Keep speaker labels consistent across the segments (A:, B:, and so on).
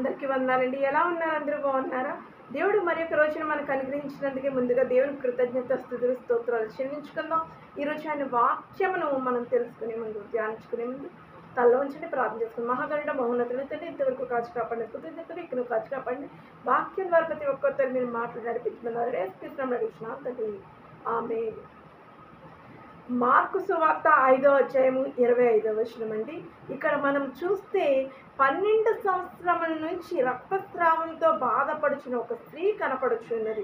A: అందరికీ వందనాలండి. ఎలా ఉన్నారు? అందరూ బాగున్నారా? దేవుడు మరి ఒక రోజున మనకు అనుగ్రహించినందుకే ముందుగా దేవునికి కృతజ్ఞతాస్తుతులు, స్తోత్రాలు చెల్లించుకుందాం. ఈరోజు ఆయన వాక్యమును మనం తెలుసుకునే ముందు, ధ్యానించుకునే ముందు తలలో ఉంచండి, ప్రార్థన చేసుకుందాం. మహాగరుడ మహోన్నతుని తండ్రి, ఇంతవరకు కాచి కాపాడిన కృతజ్ఞతలు, ఇక్కడ కాచి కాపాడిన వాక్యం ద్వారా ప్రతి ఒక్కరితో మీరు మాటలు నడిపించుకున్నారు. యేసుక్రీస్తునామమున అడుగుచున్నాను తండ్రి, ఆమేన్. మార్కు సువార్త 5వ అధ్యాయము 25వ వచనం అండి. ఇక్కడ మనం చూస్తే 12 సంవత్సరముల నుంచి రక్తస్రావంతో బాధపడుచున్న ఒక స్త్రీ కనపడుచున్నది.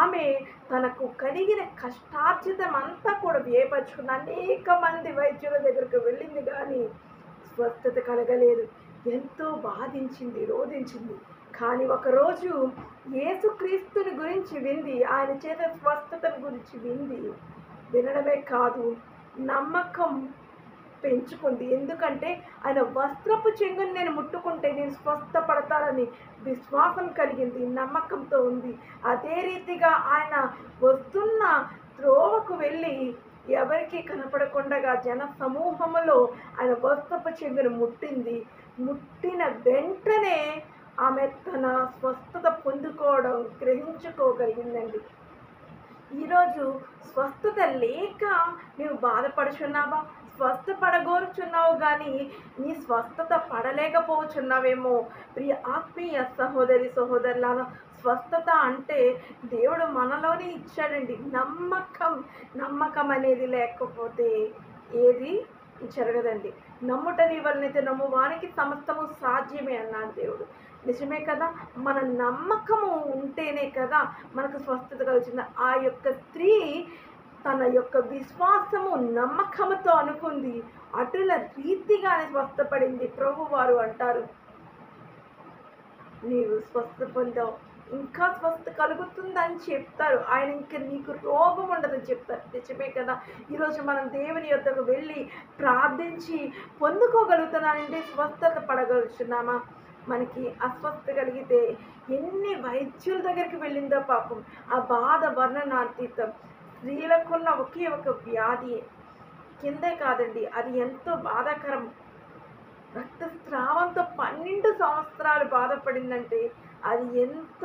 A: ఆమె తనకు కలిగిన కష్టార్జితం అంతా కూడా వ్యయపరుచుకున్న అనేక మంది వైద్యుల దగ్గరకు వెళ్ళింది, కానీ స్వస్థత కలగలేదు. ఎంతో బాధించింది, రోధించింది. కానీ ఒకరోజు యేసుక్రీస్తుని గురించి వింది, ఆయన చేత స్వస్థత గురించి వినడమే కాదు, నమ్మకం పెంచుకుంది. ఎందుకంటే ఆయన వస్త్రపు చెంగుని నేను ముట్టుకుంటే నేను స్వస్థపడతానని విశ్వాసం కలిగింది, నమ్మకంతో ఉంది. అదే రీతిగా ఆయన వస్తున్న త్రోవకు వెళ్ళి ఎవరికీ కనపడకుండా జన సమూహములో ఆయన వస్త్రపు చెంగును ముట్టింది. ముట్టిన వెంటనే ఆమె తన స్వస్థత పొందుకోవడం గ్రహించుకోగలిగిందండి. ఈరోజు స్వస్థత లేక నీవు బాధపడుచున్నావా? స్వస్థపడగోరుచున్నావు, కానీ నీ స్వస్థత పడలేకపోతున్నావేమో. ప్రియ ఆత్మీయ సహోదరి సహోదరులారా, స్వస్థత అంటే దేవుడు మనలోనే ఇచ్చాడండి. నమ్మకం అనేది లేకపోతే ఏది జరగదండి. నమ్ముట నీ వలనైతే నమ్మువానికి సమస్తము సాధ్యమే అన్నాడు దేవుడు. నిజమే కదా. మన నమ్మకము ఉంటేనే కదా మనకు స్వస్థత కలుగుతుంది. ఆ యొక్క స్త్రీ తన యొక్క విశ్వాసము నమ్మకముతో అనుకుంది, అటుల రీతిగానే స్వస్థపడింది. ప్రభువారు అంటారు, నీవు స్వస్థ పొందావు, ఇంకా స్వస్థ కలుగుతుందని చెప్తారు. ఆయన ఇంకా నీకు రోగం ఉండదని చెప్తారు. నిజమే కదా. ఈరోజు మనం దేవుని యొద్దకు వెళ్ళి ప్రార్థించి పొందుకోగలుగుతున్నానంటే స్వస్థత పడగలుగుతున్నామా? మనకి అస్వస్థత కలిగితే ఎన్ని వైద్యుల దగ్గరికి వెళ్ళిందో పాపం. ఆ బాధ వర్ణనాతీతం. స్త్రీలకున్న ఒకే ఒక వ్యాధి కిందే కాదండి, అది ఎంతో బాధాకరం. రక్తస్రావంతో 12 సంవత్సరాలు బాధపడిందంటే అది ఎంత